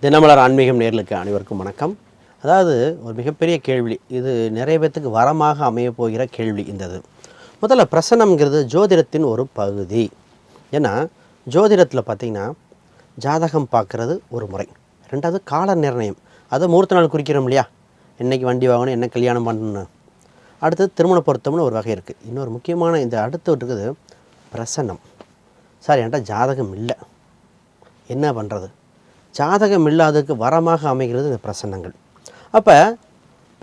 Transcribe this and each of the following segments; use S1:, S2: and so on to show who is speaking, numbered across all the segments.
S1: தினமலர் ஆன்மீகம் நேயர்களுக்கு அனைவருக்கும் வணக்கம். அதாவது ஒரு மிகப்பெரிய கேள்வி, இது நிறைய பேத்துக்கு வரமாக அமைய போகிற கேள்வி. முதல்ல பிரசனம்ங்கிறது ஜோதிடத்தின் ஒரு பகுதி. ஏன்னா ஜோதிடத்தில் பார்த்திங்கன்னா ஜாதகம் பார்க்குறது ஒரு முறை, ரெண்டாவது கால நிர்ணயம், அதை முகூர்த்த நாள் குறிக்கிறோம் இல்லையா, என்றைக்கு வண்டி வாங்கணும், என்ன கல்யாணம் பண்ணணும். அடுத்தது திருமண பொருத்தம்னு ஒரு வகை இருக்குது. இன்னொரு முக்கியமான இந்த அடுத்து இருக்குது பிரசனம். சார் என்கிட்ட ஜாதகம் இல்லை, என்ன பண்ணுறது? ஜாதகம் இல்லாததுக்கு வரமாக அமைகிறது இந்த பிரசன்னங்கள். அப்போ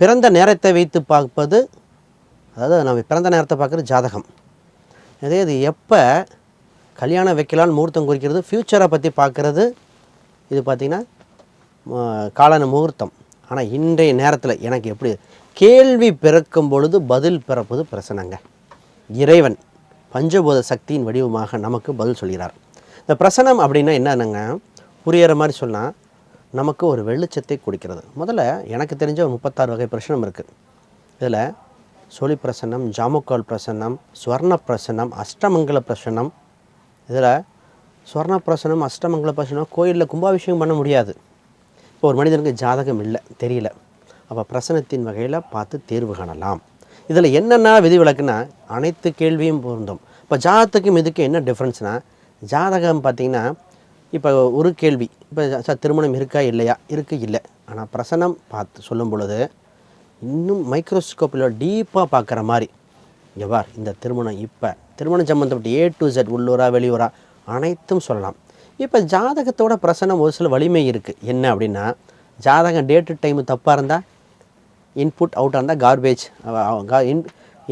S1: பிறந்த நேரத்தை வைத்து பார்ப்பது, அதாவது நம்ம பிறந்த நேரத்தை பார்க்குறது ஜாதகம். அதே இது எப்போ கல்யாணம் வைக்கலான்னு முகூர்த்தம் குறிக்கிறது, ஃப்யூச்சரை பற்றி பார்க்குறது, இது பார்த்திங்கன்னா காலன முகூர்த்தம். ஆனால் இன்றைய நேரத்தில் எனக்கு எப்படி கேள்வி பிறக்கும் பொழுது பதில் பிறப்பது பிரசனங்க. இறைவன் பஞ்சபூத சக்தியின் வடிவமாக நமக்கு பதில் சொல்கிறார். இந்த பிரசனம் அப்படின்னா என்னென்னங்க, புரிகிற மாதிரி சொன்னால் நமக்கு ஒரு வெளிச்சத்தை கொடுக்கிறது. முதல்ல எனக்கு தெரிஞ்ச ஒரு 36 வகை பிரசனம் இருக்குது. இதில் சொலி பிரசன்னம், ஜாமுக்கால் பிரசன்னம், ஸ்வர்ண பிரசன்னம், அஷ்டமங்கல பிரசன்னம். இதில் ஸ்வர்ண பிரசனம், அஷ்டமங்கல பிரசனம் கோயிலில் கும்பாபிஷேகம் பண்ண முடியாது. இப்போ ஒரு மனிதனுக்கு ஜாதகம் இல்லை, தெரியல, அப்போ பிரசனத்தின் வகையில் பார்த்து தேர்வு காணலாம். இதில் என்னென்ன விதிவிலக்குன்னா அனைத்து கேள்வியும் பொருந்தும். இப்போ ஜாதகத்துக்கும் இதுக்கும் என்ன டிஃப்ரென்ஸ்னால், ஜாதகம் பார்த்திங்கன்னா இப்போ ஒரு கேள்வி, இப்போ சார் திருமணம் இருக்கா இல்லையா, இருக்குது இல்லை. ஆனால் பிரசனம் பார்த்து சொல்லும் பொழுது இன்னும் மைக்ரோஸ்கோப்பில் டீப்பாக பார்க்குற மாதிரி, எவ்வாறு இந்த திருமணம், இப்போ திருமணம் சம்மந்தப்பட்ட A to Z, உள்ளூரா வெளியூரா அனைத்தும் சொல்லலாம். இப்போ ஜாதகத்தோட பிரசனம் ஒரு சில வலிமை இருக்குது. என்ன அப்படின்னா, ஜாதகம் டேட்டு டைமு தப்பாக இருந்தால், இன்புட் அவுட்டாக இருந்தால் கார்பேஜ்,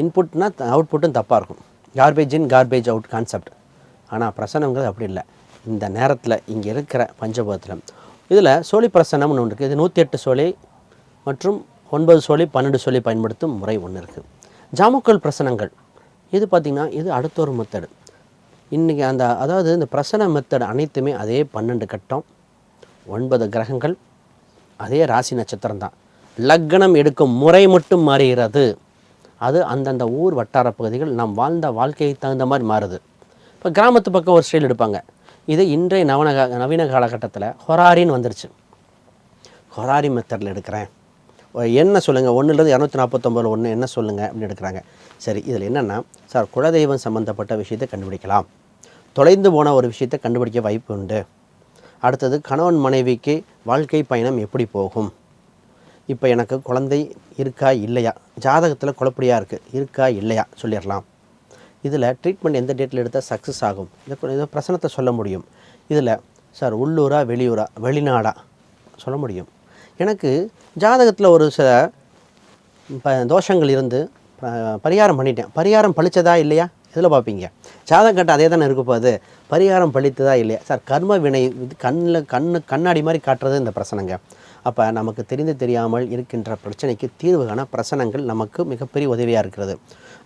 S1: இன்புட்னா அவுட்புட்டும் தப்பாக இருக்கும். Garbage in garbage out concept. ஆனால் பிரசனங்கிறது அப்படி இல்லை. இந்த நேரத்தில் இங்கே இருக்கிற பஞ்சபூதத்தில் இதில் சோழி பிரசனம்னு ஒன்று இருக்குது. இது 108 சோழி மற்றும் 9 சோழி 12 சோழி பயன்படுத்தும் முறை ஒன்று இருக்குது. ஜாமுக்கல் பிரசனங்கள் இது பார்த்திங்கன்னா இது அடுத்த ஒரு மெத்தடு. இன்றைக்கி அதாவது இந்த பிரசன மெத்தடு அனைத்துமே அதே 12 கட்டம், 9 கிரகங்கள், அதே ராசி நட்சத்திரம் தான். லக்னம் எடுக்கும் முறை மட்டும் மாறுகிறது. அது அந்தந்த ஊர் வட்டார பகுதிகள் நாம் வாழ்ந்த வாழ்க்கைக்கு தகுந்த மாதிரி மாறுது. இப்போ கிராமத்து பக்கம் ஒரு ஸ்டைல் எடுப்பாங்க. இது இன்றைய நவீன காலகட்டத்தில் ஹொராரின்னு வந்துருச்சு. ஹொராரி மெத்தடில் எடுக்கிறேன், என்ன சொல்லுங்கள், 1லேருந்து 249 ஒன்று என்ன சொல்லுங்கள் அப்படின்னு எடுக்கிறாங்க. சரி, இதில் என்னென்னா, சார் குலதெய்வம் சம்மந்தப்பட்ட விஷயத்தை கண்டுபிடிக்கலாம், தொலைந்து போன ஒரு விஷயத்தை கண்டுபிடிக்க வாய்ப்பு உண்டு. அடுத்தது கணவன் மனைவிக்கு வாழ்க்கை பயணம் எப்படி போகும், இப்போ எனக்கு குழந்தை இருக்கா இல்லையா, ஜாதகத்தில் குழப்படியாக இருக்குது, இருக்கா இல்லையா சொல்லிடலாம். இதில் ட்ரீட்மெண்ட் எந்த டேட்டில் எடுத்தால் சக்ஸஸ் ஆகும், இதை பிரசனத்தை சொல்ல முடியும். இதில் சார் உள்ளூரா வெளியூரா வெளிநாடா சொல்ல முடியும். எனக்கு ஜாதகத்தில் ஒரு சில தோஷங்கள் இருந்து பரிகாரம் பண்ணிட்டேன், பரிகாரம் பழித்ததா இல்லையா இதில் பார்ப்பீங்க. ஜாதகம் கட்ட அதே தானே இருக்க போகுது, பரிகாரம் பழித்ததா இல்லையா. சார் கர்ம வினை கண்ணாடி மாதிரி காட்டுறது இந்த பிரசனங்க. அப்போ நமக்கு தெரிந்து தெரியாமல் இருக்கின்ற பிரச்சனைக்கு தீர்வு காண பிரசனங்கள் நமக்கு மிகப்பெரிய உதவியாக இருக்கிறது.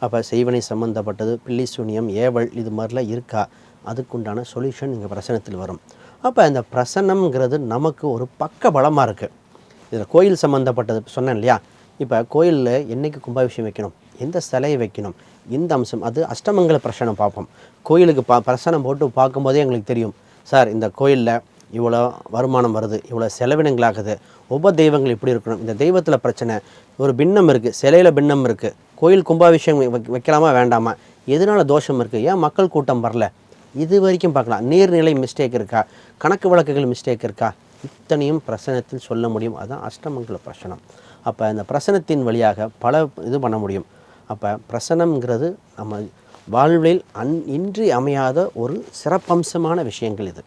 S1: அப்போ செய்வனை சம்மந்தப்பட்டது, பில்லி சூனியம், ஏவல், இது மாதிரிலாம் இருக்கா, அதுக்குண்டான சொல்யூஷன் இங்கே பிரசனத்தில் வரும். அப்போ இந்த பிரசனம்ங்கிறது நமக்கு ஒரு பக்க பலமாக இருக்குது. இதில் கோயில் சம்மந்தப்பட்டது சொன்னேன் இல்லையா, இப்போ கோயிலில் என்றைக்கு கும்பாபிஷேகம் வைக்கணும், எந்த சிலையை வைக்கணும், இந்த அம்சம், அது அஷ்டமங்கல பிரசனம் பார்ப்போம். கோயிலுக்கு பிரசனம் போட்டு பார்க்கும்போதே எங்களுக்கு தெரியும், சார் இந்த கோயிலில் இவ்வளோ வருமானம் வருது, இவ்வளோ செலவினங்களாகுது, தெய்வங்கள் இப்படி இருக்கணும், இந்த தெய்வத்தில் பிரச்சனை, ஒரு பின்னம் இருக்குது, சிலையில் பின்னம் இருக்குது, கோயில் கும்பாபிஷேகம் வைக்கலாமா வேண்டாமா, எதனால் தோஷம் இருக்குது, ஏன் மக்கள் கூட்டம் வரல, இது வரைக்கும் பார்க்கலாம். நீர்நிலை மிஸ்டேக் இருக்கா, கணக்கு வழக்குகள் மிஸ்டேக் இருக்கா, இத்தனையும் பிரசனத்தில் சொல்ல முடியும். அதுதான் அஷ்டமங்கல பிரசனம். அப்போ இந்த பிரசனத்தின் வழியாக பல இது பண்ண முடியும். அப்போ பிரசனம்ங்கிறது நம்ம வாழ்வில் இன்றி அமையாத ஒரு சிறப்பம்சமான விஷயங்கள் இது.